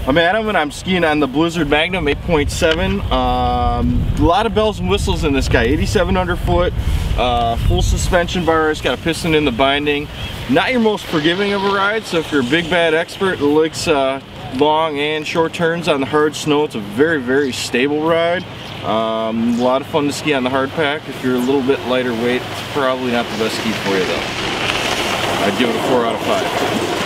I'm Adam and I'm skiing on the Blizzard Magnum 8.7. A lot of bells and whistles in this guy. 87 underfoot, full suspension bars, got a piston in the binding. Not your most forgiving of a ride, so if you're a big bad expert that likes long and short turns on the hard snow, it's a very, very stable ride. A lot of fun to ski on the hard pack. If you're a little bit lighter weight, it's probably not the best ski for you though. I'd give it a 4 out of 5.